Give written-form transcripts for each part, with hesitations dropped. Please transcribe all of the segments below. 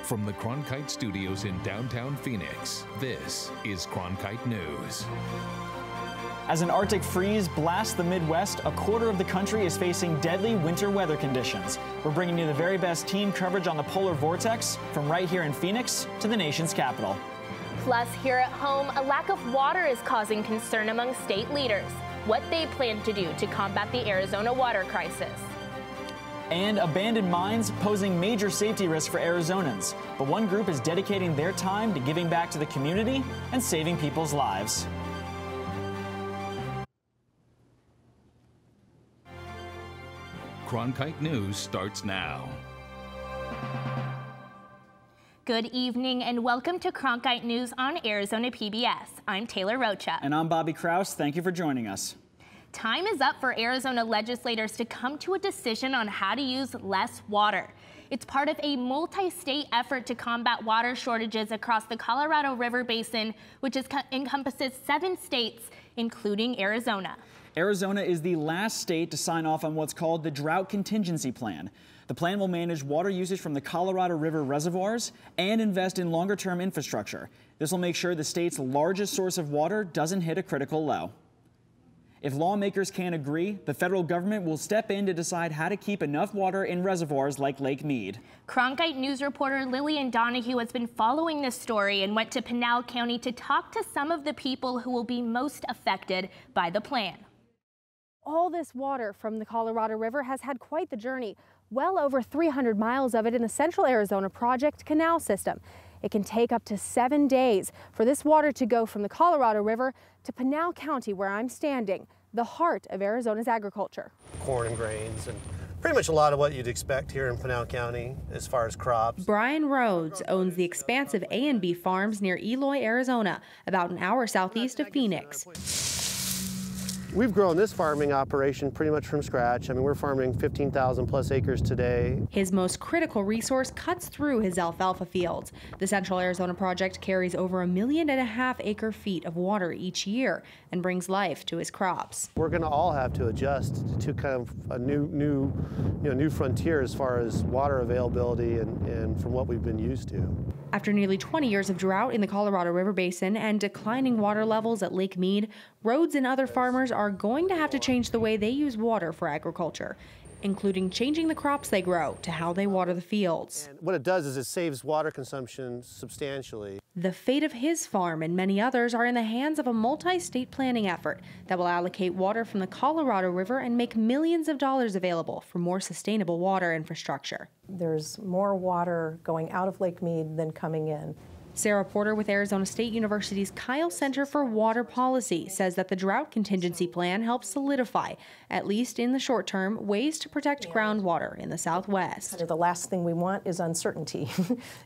From the Cronkite studios in downtown Phoenix, this is Cronkite News. As an Arctic freeze blasts the Midwest, a quarter of the country is facing deadly winter weather conditions. We're bringing you the very best team coverage on the polar vortex, from right here in Phoenix to the nation's capital. Plus, here at home, a lack of water is causing concern among state leaders. What they plan to do to combat the Arizona water crisis. And abandoned mines posing major safety risks for Arizonans. But one group is dedicating their time to giving back to the community and saving people's lives. Cronkite News starts now. Good evening and welcome to Cronkite News on Arizona PBS. I'm Taylor Rocha. And I'm Bobby Kraus. Thank you for joining us. Time is up for Arizona legislators to come to a decision on how to use less water. It's part of a multi-state effort to combat water shortages across the Colorado River Basin, which encompasses 7 states, including Arizona. Arizona is the last state to sign off on what's called the Drought Contingency Plan. The plan will manage water usage from the Colorado River reservoirs and invest in longer-term infrastructure. This will make sure the state's largest source of water doesn't hit a critical low. If lawmakers can't agree, the federal government will step in to decide how to keep enough water in reservoirs like Lake Mead. Cronkite News reporter Lillian Donahue has been following this story and went to Pinal County to talk to some of the people who will be most affected by the plan. All this water from the Colorado River has had quite the journey. Well over 300 miles of it in the Central Arizona Project Canal System. It can take up to 7 days for this water to go from the Colorado River to Pinal County, where I'm standing, the heart of Arizona's agriculture. Corn and grains and pretty much a lot of what you'd expect here in Pinal County as far as crops. Brian Rhodes owns the expansive A&B farms near Eloy, Arizona, about an hour southeast of Phoenix. We've grown this farming operation pretty much from scratch. I mean, we're farming 15,000 plus acres today. His most critical resource cuts through his alfalfa fields. The Central Arizona Project carries over 1.5 million acre feet of water each year and brings life to his crops. We're going to all have to adjust to kind of a new frontier as far as water availability and from what we've been used to. After nearly 20 years of drought in the Colorado River Basin and declining water levels at Lake Mead, Rhodes and other farmers are going to have to change the way they use water for agriculture, including changing the crops they grow to how they water the fields. And what it does is it saves water consumption substantially. The fate of his farm and many others are in the hands of a multi-state planning effort that will allocate water from the Colorado River and make millions of dollars available for more sustainable water infrastructure. There's more water going out of Lake Mead than coming in. Sarah Porter with Arizona State University's Kyle Center for Water Policy says that the Drought Contingency Plan helps solidify, at least in the short term, ways to protect groundwater in the Southwest. The last thing we want is uncertainty.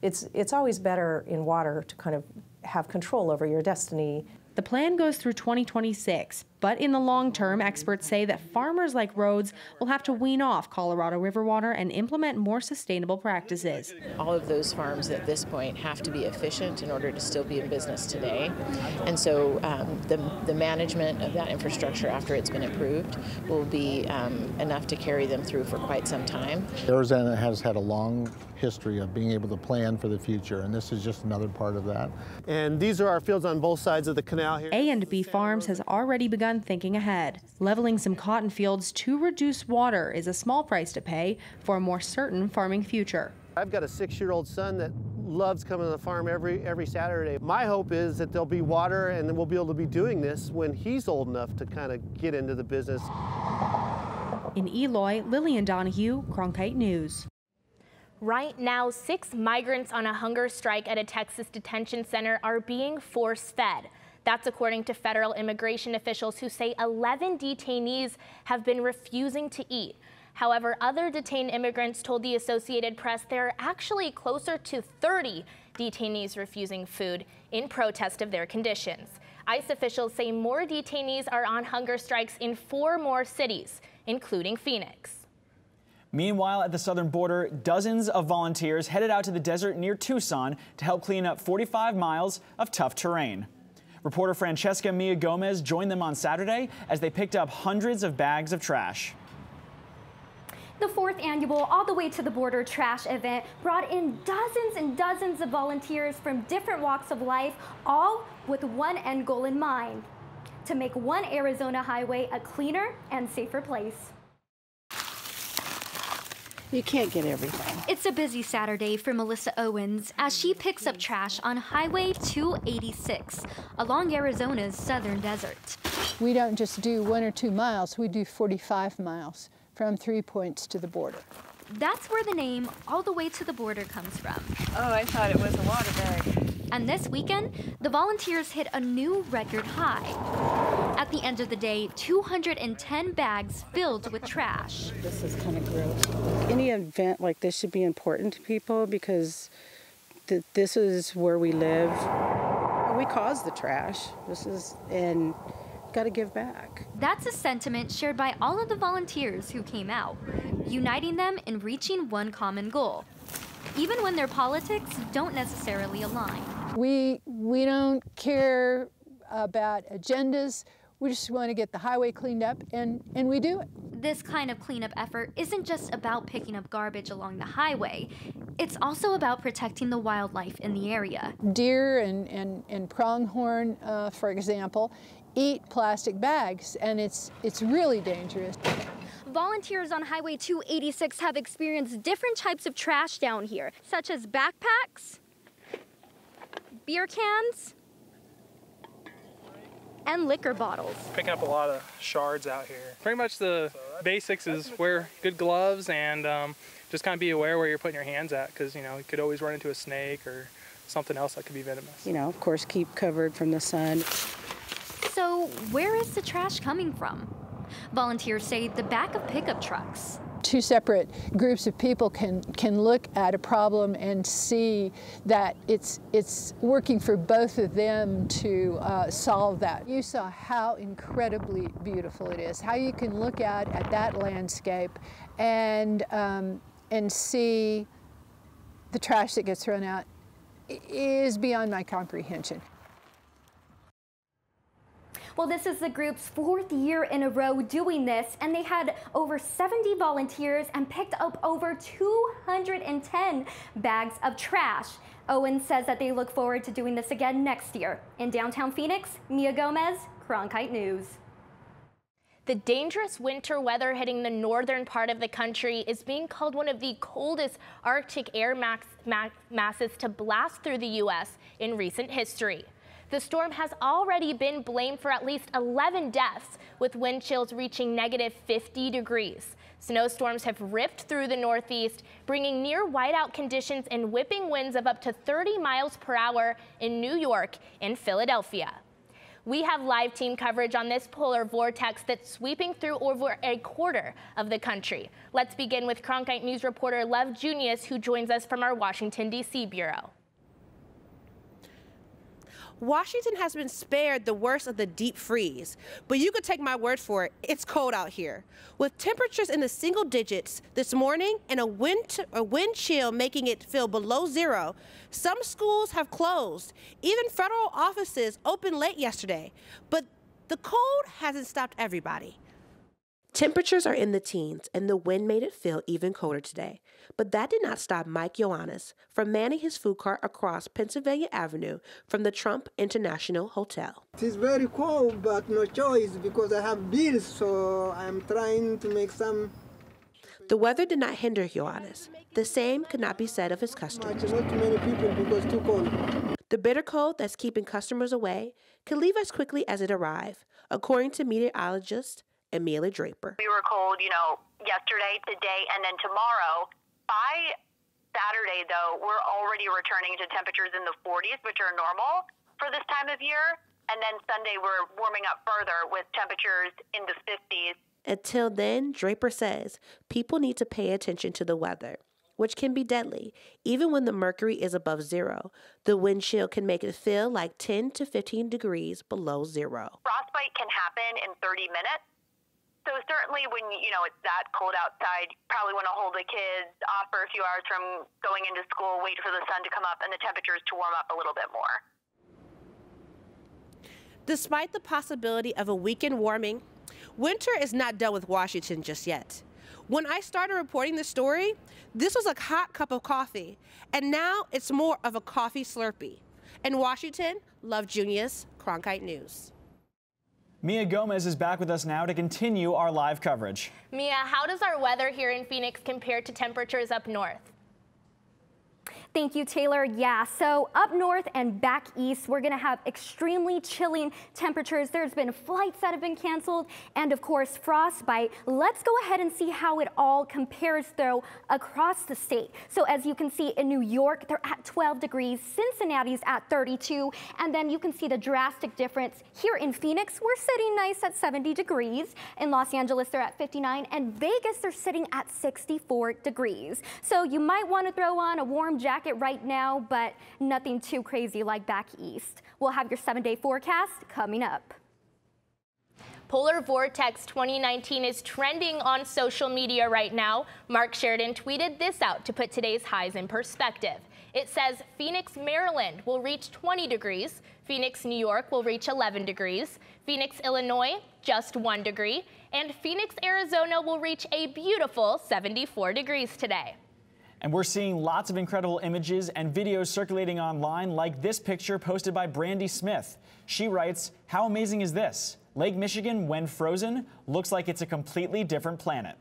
It's always better in water to kind of have control over your destiny. The plan goes through 2026, but in the long term, experts say that farmers like Rhodes will have to wean off Colorado River water and implement more sustainable practices. All of those farms at this point have to be efficient in order to still be in business today. And so the management of that infrastructure after it's been approved will be enough to carry them through for quite some time. Arizona has had a long history of being able to plan for the future, and this is just another part of that. And these are our fields on both sides of the canal here. A&B Farms has already begun thinking ahead. Leveling some cotton fields to reduce water is a small price to pay for a more certain farming future. I've got a 6-year-old son that loves coming to the farm every Saturday. My hope is that there'll be water and then we'll be able to be doing this when he's old enough to kind of get into the business. In Eloy, Lillian Donahue, Cronkite News. Right now, 6 migrants on a hunger strike at a Texas detention center are being force-fed. That's according to federal immigration officials who say 11 detainees have been refusing to eat. However, other detained immigrants told the Associated Press there are actually closer to 30 detainees refusing food in protest of their conditions. ICE officials say more detainees are on hunger strikes in 4 more cities, including Phoenix. Meanwhile, at the southern border, dozens of volunteers headed out to the desert near Tucson to help clean up 45 miles of tough terrain. Reporter Francesca Mia Gomez joined them on Saturday as they picked up hundreds of bags of trash. The 4th annual All the Way to the Border trash event brought in dozens and dozens of volunteers from different walks of life, all with one end goal in mind: to make one Arizona highway a cleaner and safer place. You can't get everything. It's a busy Saturday for Melissa Owens as she picks up trash on Highway 286 along Arizona's southern desert. We don't just do 1 or 2 miles, we do 45 miles from 3 points to the border. That's where the name All the Way to the Border comes from. Oh, I thought it was a water bag. And this weekend, the volunteers hit a new record high. At the end of the day, 210 bags filled with trash. This is kind of gross. Any event like this should be important to people because this is where we live. We cause the trash. And got to give back. That's a sentiment shared by all of the volunteers who came out, uniting them in reaching one common goal, even when their politics don't necessarily align. We don't care about agendas. We just want to get the highway cleaned up, and we do it. This kind of cleanup effort isn't just about picking up garbage along the highway. It's also about protecting the wildlife in the area. Deer and pronghorn, for example, eat plastic bags, and it's really dangerous. Volunteers on Highway 286 have experienced different types of trash down here, such as backpacks, beer cans, and liquor bottles. Picking up a lot of shards out here. Pretty much the basics is wear good gloves and just kind of be aware where you're putting your hands at, because you could always run into a snake or something else that could be venomous. Of course, keep covered from the sun. So where is the trash coming from? Volunteers say the back of pickup trucks. 2 separate groups of people can look at a problem and see that it's working for both of them to solve that. You saw how incredibly beautiful it is, how you can look out at that landscape and see the trash that gets thrown out is beyond my comprehension. Well, this is the group's 4th year in a row doing this, and they had over 70 volunteers and picked up over 210 bags of trash. Owen says that they look forward to doing this again next year. In downtown Phoenix, Mia Gomez, Cronkite News. The dangerous winter weather hitting the northern part of the country is being called one of the coldest Arctic air masses to blast through the U.S. in recent history. The storm has already been blamed for at least 11 deaths, with wind chills reaching -50 degrees. Snowstorms have ripped through the Northeast, bringing near whiteout conditions and whipping winds of up to 30 miles per hour in New York and Philadelphia. We have live team coverage on this polar vortex that's sweeping through over a quarter of the country. Let's begin with Cronkite News reporter Lev Junius, who joins us from our Washington, D.C. bureau. Washington has been spared the worst of the deep freeze, but you could take my word for it, it's cold out here. With temperatures in the single digits this morning and a wind chill making it feel below zero, some schools have closed. Even federal offices opened late yesterday, but the cold hasn't stopped everybody. Temperatures are in the teens, and the wind made it feel even colder today. But that did not stop Mike Ioannis from manning his food cart across Pennsylvania Avenue from the Trump International Hotel. It's very cold, but no choice because I have bills, so I'm trying to make some. The weather did not hinder Ioannis. The same could not be said of his customers. Not too many people because it's too cold. The bitter cold that's keeping customers away can leave as quickly as it arrived, according to meteorologist Amelia Draper. We were cold, yesterday, today, and then tomorrow. By Saturday, though, we're already returning to temperatures in the 40s, which are normal for this time of year. And then Sunday, we're warming up further with temperatures in the 50s. Until then, Draper says people need to pay attention to the weather, which can be deadly. Even when the mercury is above zero, the wind chill can make it feel like 10 to 15 degrees below zero. Frostbite can happen in 30 minutes. So certainly when, it's that cold outside, you probably want to hold the kids off for a few hours from going into school, wait for the sun to come up and the temperatures to warm up a little bit more. Despite the possibility of a weekend warming, winter is not done with Washington just yet. When I started reporting this story, this was a hot cup of coffee, and now it's more of a coffee Slurpee. In Washington, Love Junius, Cronkite News. Mia Gomez is back with us now to continue our live coverage. Mia, how does our weather here in Phoenix compare to temperatures up north? Thank you, Taylor. Yeah, so up north and back east, we're going to have extremely chilling temperatures. There's been flights that have been canceled and, of course, frostbite. Let's go ahead and see how it all compares, though, across the state. So as you can see in New York, they're at 12 degrees. Cincinnati's at 32. And then you can see the drastic difference here in Phoenix. We're sitting nice at 70 degrees. In Los Angeles, they're at 59. And Vegas, they're sitting at 64 degrees. So you might want to throw on a warm jacket right now, but nothing too crazy like back east. We'll have your 7-day forecast coming up. Polar Vortex 2019 is trending on social media right now. Mark Sheridan tweeted this out to put today's highs in perspective. It says Phoenix, Maryland will reach 20 degrees. Phoenix, New York will reach 11 degrees. Phoenix, Illinois, just 1 degree. And Phoenix, Arizona will reach a beautiful 74 degrees today. And we're seeing lots of incredible images and videos circulating online, like this picture posted by Brandy Smith. She writes, "How amazing is this? Lake Michigan, when frozen, looks like it's a completely different planet."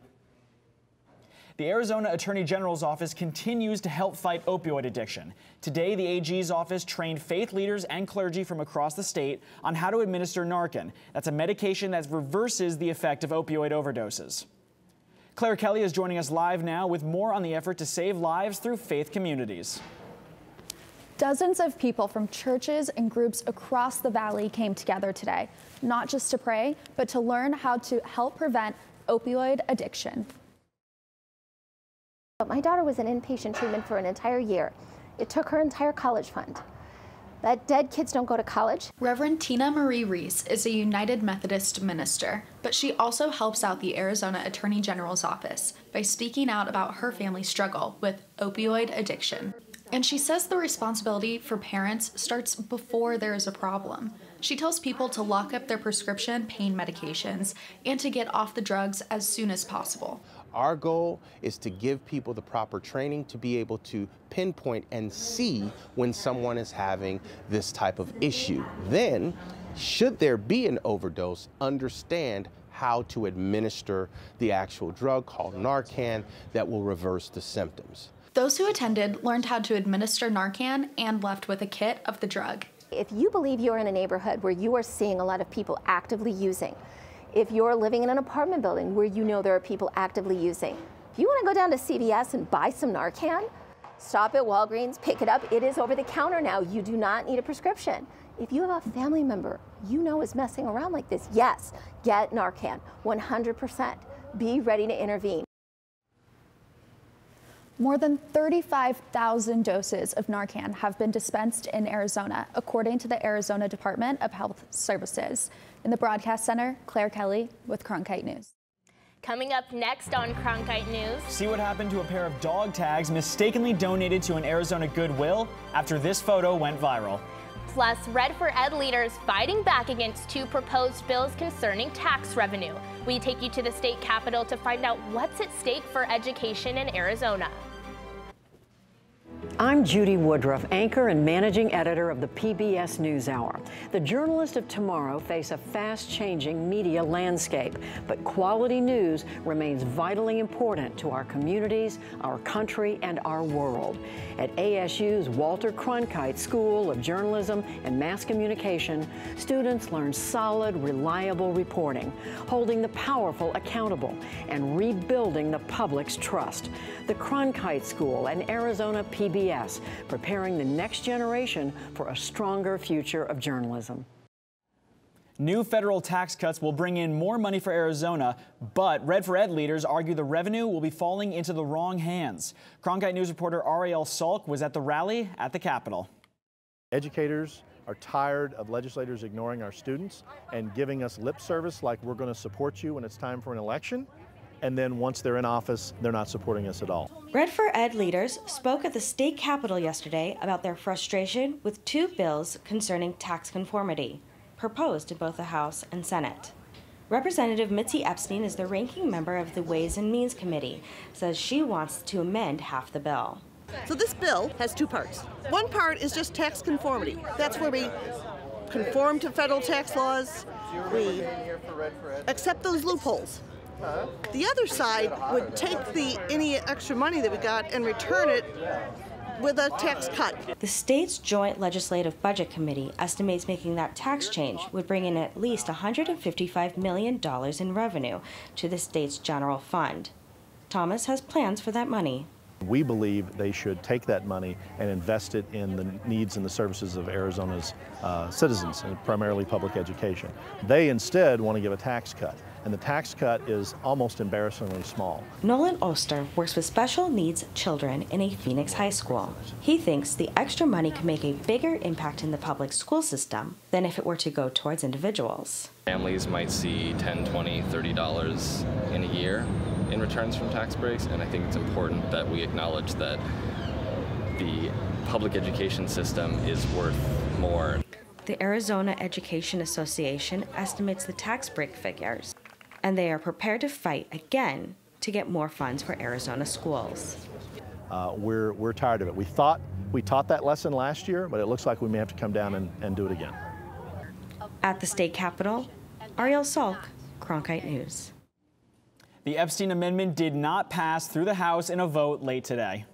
The Arizona Attorney General's office continues to help fight opioid addiction. Today, the AG's office trained faith leaders and clergy from across the state on how to administer Narcan. That's a medication that reverses the effect of opioid overdoses. Claire Kelly is joining us live now with more on the effort to save lives through faith communities. Dozens of people from churches and groups across the valley came together today, not just to pray, but to learn how to help prevent opioid addiction. My daughter was in inpatient treatment for an entire year. It took her entire college fund. That dead kids don't go to college. Reverend Tina Marie Reese is a United Methodist minister, but she also helps out the Arizona Attorney General's office by speaking out about her family's struggle with opioid addiction. And she says the responsibility for parents starts before there is a problem. She tells people to lock up their prescription pain medications and to get off the drugs as soon as possible. Our goal is to give people the proper training to be able to pinpoint and see when someone is having this type of issue. Then, should there be an overdose, understand how to administer the actual drug called Narcan that will reverse the symptoms. Those who attended learned how to administer Narcan and left with a kit of the drug. If you believe you're in a neighborhood where you are seeing a lot of people actively using, if you're living in an apartment building where you know there are people actively using, if you want to go down to CVS and buy some Narcan, stop at Walgreens, pick it up. It is over the counter now. You do not need a prescription. If you have a family member you know is messing around like this, yes, get Narcan, 100%. Be ready to intervene. More than 35,000 doses of Narcan have been dispensed in Arizona, according to the Arizona Department of Health Services. In the broadcast center, Claire Kelly with Cronkite News. Coming up next on Cronkite News. See what happened to a pair of dog tags mistakenly donated to an Arizona Goodwill after this photo went viral. Plus, Red for Ed leaders fighting back against 2 proposed bills concerning tax revenue. We take you to the state capitol to find out what's at stake for education in Arizona. I'm Judy Woodruff, anchor and managing editor of the PBS NewsHour. The journalists of tomorrow face a fast-changing media landscape, but quality news remains vitally important to our communities, our country, and our world. At ASU's Walter Cronkite School of Journalism and Mass Communication, students learn solid, reliable reporting, holding the powerful accountable, and rebuilding the public's trust. The Cronkite School and Arizona PBS, preparing the next generation for a stronger future of journalism. New federal tax cuts will bring in more money for Arizona, but Red for Ed leaders argue the revenue will be falling into the wrong hands. Cronkite News reporter Ariel Salk was at the rally at the Capitol. Educators are tired of legislators ignoring our students and giving us lip service like we're going to support you when it's time for an election. And then once they're in office, they're not supporting us at all. Red for Ed leaders spoke at the state capitol yesterday about their frustration with 2 bills concerning tax conformity, proposed in both the House and Senate. Representative Mitzi Epstein is the ranking member of the Ways and Means Committee, says she wants to amend half the bill. So this bill has two parts. One part is just tax conformity. That's where we conform to federal tax laws. We accept those loopholes. The other side would take any extra money that we got and return it with a tax cut. The state's Joint Legislative Budget Committee estimates making that tax change would bring in at least $155 million in revenue to the state's general fund. Thomas has plans for that money. We believe they should take that money and invest it in the needs and the services of Arizona's citizens, and primarily public education. They instead want to give a tax cut, and the tax cut is almost embarrassingly small. Nolan Oster works with special needs children in a Phoenix high school. He thinks the extra money could make a bigger impact in the public school system than if it were to go towards individuals. Families might see $10, $20, $30 in a year in returns from tax breaks, and I think it's important that we acknowledge that the public education system is worth more. The Arizona Education Association estimates the tax break figures, and they are prepared to fight again to get more funds for Arizona schools. We're tired of it. We thought we taught that lesson last year, but it looks like we may have to come down and do it again. At the state capitol, Ariel Salk, Cronkite News. The Epstein Amendment did not pass through the House in a vote late today.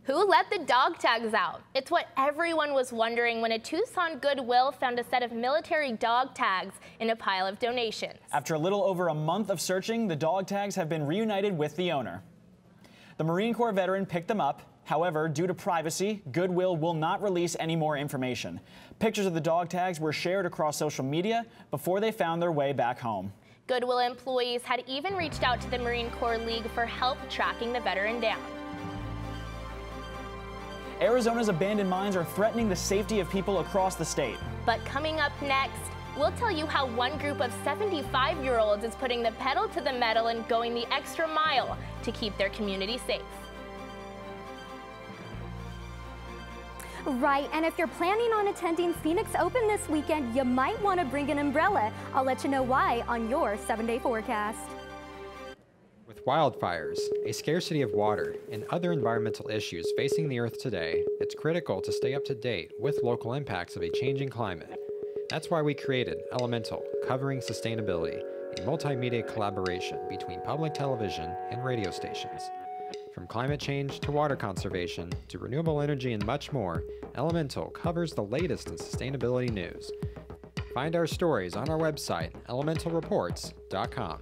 Who let the dog tags out? It's what everyone was wondering when a Tucson Goodwill found a set of military dog tags in a pile of donations. After a little over a month of searching, the dog tags have been reunited with the owner. The Marine Corps veteran picked them up. However, due to privacy, Goodwill will not release any more information. Pictures of the dog tags were shared across social media before they found their way back home. Goodwill employees had even reached out to the Marine Corps League for help tracking the veteran down. Arizona's abandoned mines are threatening the safety of people across the state. But coming up next, we'll tell you how one group of 75-year-olds is putting the pedal to the metal and going the extra mile to keep their community safe. Right, and if you're planning on attending Phoenix Open this weekend, you might want to bring an umbrella. I'll let you know why on your 7-day forecast. With wildfires, a scarcity of water, and other environmental issues facing the Earth today, it's critical to stay up to date with local impacts of a changing climate. That's why we created Elemental, covering sustainability, a multimedia collaboration between public television and radio stations. From climate change to water conservation to renewable energy and much more, Elemental covers the latest in sustainability news. Find our stories on our website, elementalreports.com.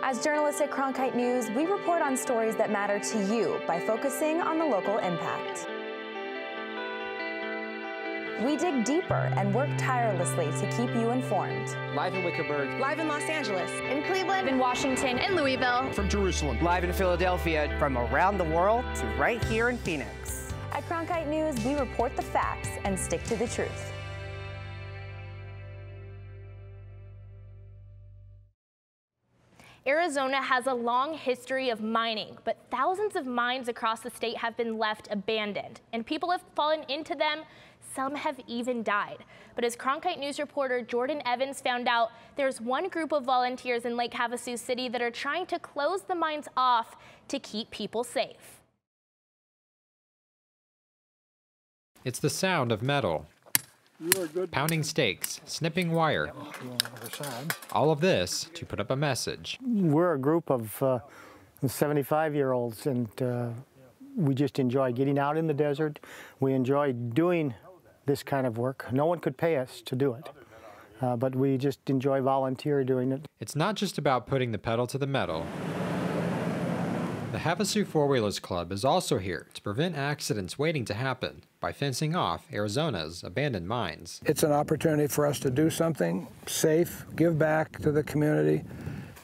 As journalists at Cronkite News, we report on stories that matter to you by focusing on the local impact. We dig deeper and work tirelessly to keep you informed. Live in Wickerburg. Live in Los Angeles. In Cleveland. In Washington. In Louisville. From Jerusalem. Live in Philadelphia. From around the world to right here in Phoenix. At Cronkite News, we report the facts and stick to the truth. Arizona has a long history of mining, but thousands of mines across the state have been left abandoned, and people have fallen into them. Some have even died. But as Cronkite News reporter Jordan Evans found out, there's one group of volunteers in Lake Havasu City that are trying to close the mines off to keep people safe. It's the sound of metal. Pounding stakes, snipping wire. All of this to put up a message. We're a group of 75-year-olds, and we just enjoy getting out in the desert. We enjoy doing this kind of work. No one could pay us to do it, but we just enjoy volunteer doing it. It's not just about putting the pedal to the metal. The Havasu Four-Wheelers Club is also here to prevent accidents waiting to happen by fencing off Arizona's abandoned mines. It's an opportunity for us to do something safe, give back to the community,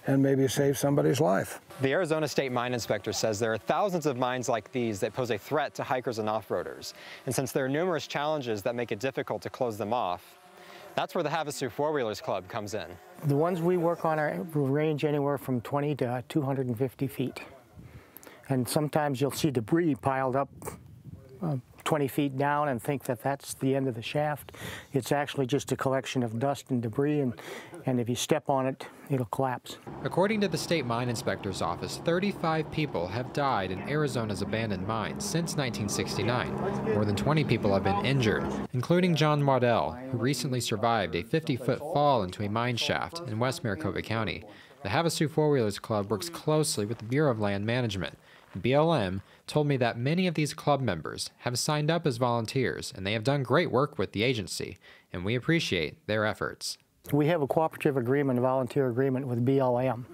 and maybe save somebody's life. The Arizona State Mine Inspector says there are thousands of mines like these that pose a threat to hikers and off-roaders. And since there are numerous challenges that make it difficult to close them off, that's where the Havasu Four-Wheelers Club comes in. The ones we work on range anywhere from 20 to 250 feet. And sometimes you'll see debris piled up 20 feet down and think that that's the end of the shaft. It's actually just a collection of dust and debris, and if you step on it, it'll collapse. According to the state mine inspector's office, 35 people have died in Arizona's abandoned mines since 1969. More than 20 people have been injured, including John Waddell, who recently survived a 50-foot fall into a mine shaft in West Maricopa County. The Havasu Four-Wheelers Club works closely with the Bureau of Land Management. BLM told me that many of these club members have signed up as volunteers, and they have done great work with the agency, and we appreciate their efforts. We have a cooperative agreement, a volunteer agreement with BLM.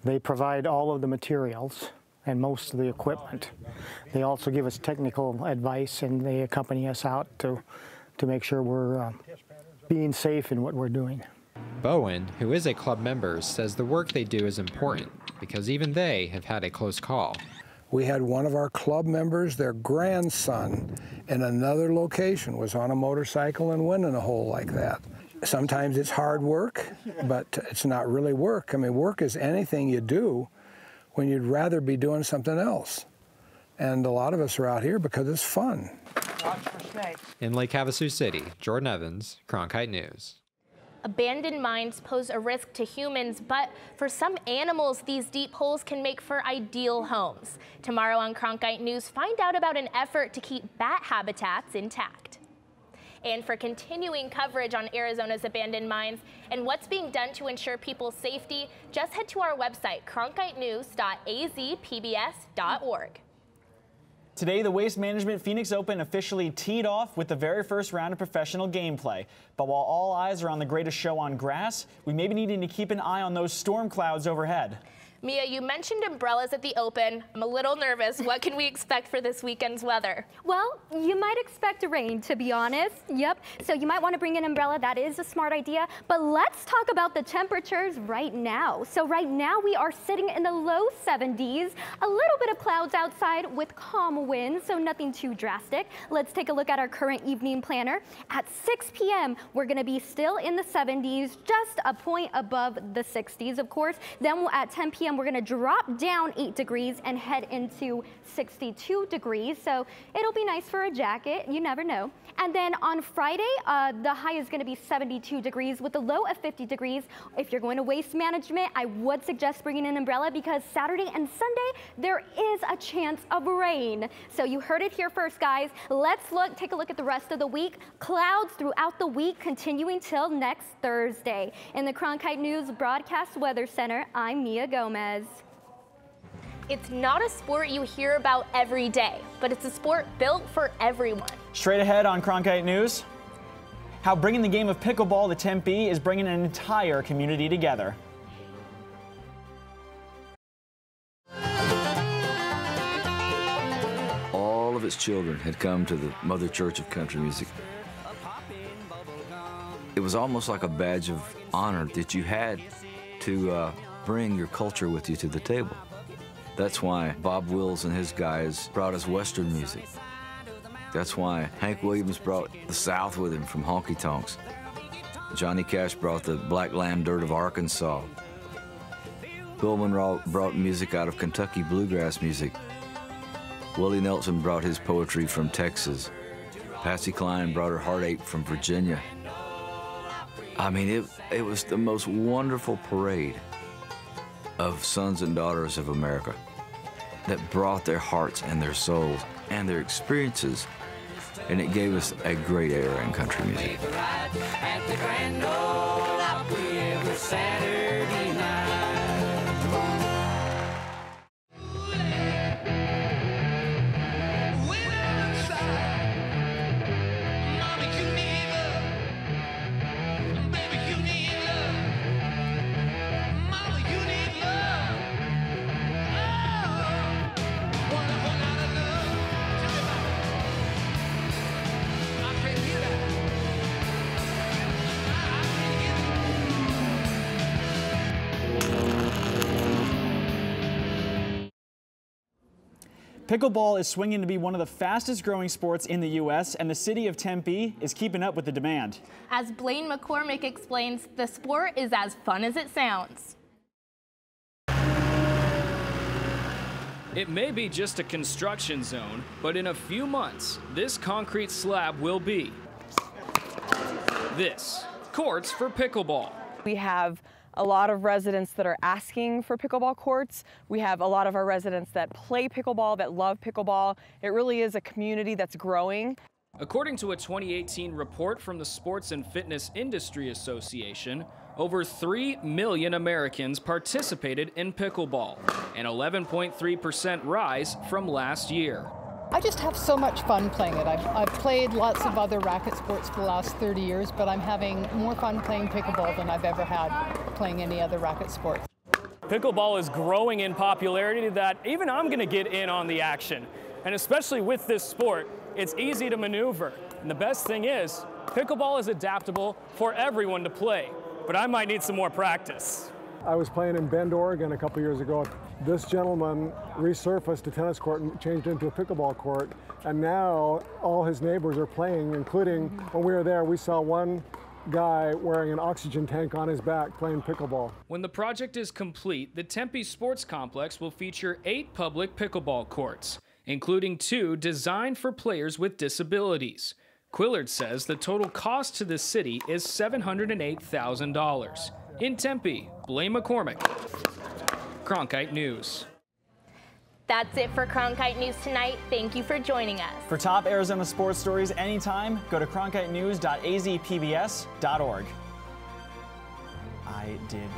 They provide all of the materials and most of the equipment. They also give us technical advice, and they accompany us out to make sure we're being safe in what we're doing. Bowen, who is a club member, says the work they do is important because even they have had a close call. We had one of our club members, their grandson, in another location was on a motorcycle and went in a hole like that. Sometimes it's hard work, but it's not really work. I mean, work is anything you do when you'd rather be doing something else. And a lot of us are out here because it's fun. Watch for snakes. In Lake Havasu City, Jordan Evans, Cronkite News. Abandoned mines pose a risk to humans, but for some animals, these deep holes can make for ideal homes. Tomorrow on Cronkite News, find out about an effort to keep bat habitats intact. And for continuing coverage on Arizona's abandoned mines and what's being done to ensure people's safety, just head to our website, cronkitenews.azpbs.org. Today, the Waste Management Phoenix Open officially teed off with the very first round of professional gameplay. But while all eyes are on the greatest show on grass, we may be needing to keep an eye on those storm clouds overhead. Mia, you mentioned umbrellas at the Open. I'm a little nervous. What can we expect for this weekend's weather? Well, you might expect rain, to be honest. Yep. So you might want to bring an umbrella. That is a smart idea. But let's talk about the temperatures right now. So right now we are sitting in the low 70s. A little bit of clouds outside with calm winds, so nothing too drastic. Let's take a look at our current evening planner. At 6 p.m., we're going to be still in the 70s, just a point above the 60s, of course. Then at 10 p.m., we're going to drop down 8 degrees and head into 62 degrees. So it'll be nice for a jacket. You never know. And then on Friday, the high is going to be 72 degrees with a low of 50 degrees. If you're going to waste management, I would suggest bringing an umbrella because Saturday and Sunday, there is a chance of rain. So you heard it here first, guys. Let's take a look at the rest of the week. Clouds throughout the week continuing till next Thursday. In the Cronkite News Broadcast Weather Center, I'm Mia Gomez. It's not a sport you hear about every day, but it's a sport built for everyone. Straight ahead on Cronkite News, how bringing the game of pickleball to Tempe is bringing an entire community together. All of its children had come to the Mother Church of Country Music. It was almost like a badge of honor that you had to bring your culture with you to the table. That's why Bob Wills and his guys brought us Western music. That's why Hank Williams brought the South with him from Honky Tonks. Johnny Cash brought the Black Lamb Dirt of Arkansas. Bill Monroe brought music out of Kentucky bluegrass music. Willie Nelson brought his poetry from Texas. Patsy Cline brought her heartache from Virginia. I mean, it was the most wonderful parade of sons and daughters of America that brought their hearts and their souls and their experiences, and it gave us a great era in country music. Pickleball is swinging to be one of the fastest growing sports in the U.S., and the city of Tempe is keeping up with the demand. As Blaine McCormick explains, the sport is as fun as it sounds. It may be just a construction zone, but in a few months, this concrete slab will be this. Courts for pickleball. We have a lot of residents that are asking for pickleball courts. We have a lot of our residents that play pickleball, that love pickleball. It really is a community that's growing. According to a 2018 report from the Sports and Fitness Industry Association, over 3 million Americans participated in pickleball, an 11.3% rise from last year. I just have so much fun playing it. I've played lots of other racket sports for the last 30 years, but I'm having more fun playing pickleball than I've ever had playing any other racket sport. Pickleball is growing in popularity that even I'm going to get in on the action. And especially with this sport, it's easy to maneuver. And the best thing is, pickleball is adaptable for everyone to play, but I might need some more practice. I was playing in Bend, Oregon a couple years ago. This gentleman resurfaced a tennis court and changed it into a pickleball court. And now all his neighbors are playing, including when we were there, we saw one guy wearing an oxygen tank on his back playing pickleball. When the project is complete, the Tempe Sports Complex will feature 8 public pickleball courts, including 2 designed for players with disabilities. Quillard says the total cost to the city is $708,000. In Tempe, Blaine McCormick, Cronkite News. That's it for Cronkite News tonight. Thank you for joining us. For top Arizona sports stories anytime, go to cronkitenews.azpbs.org. I did.